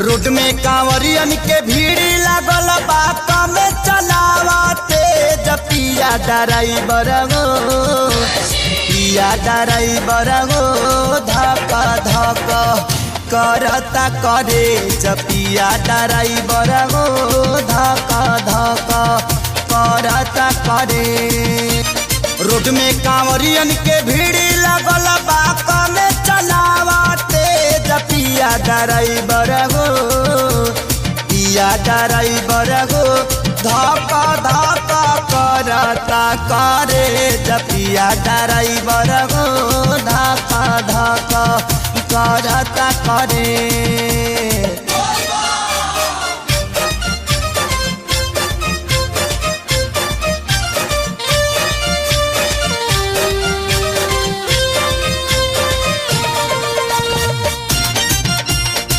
Road में कांवरियन के भीड़ लागल बात में चलावते पिया ड्राइवर गो पिया ड्राइवर गो धक धक करता करे पिया ड्राइवर गो धक धक करता करे। रोड में कांवरियन के भीड़ लागल बात में चलावते पिया ड्राइवर गो पिया ड्राइवर गो धक धक करता करे पिया ड्राइवर गो धक धक करता करे।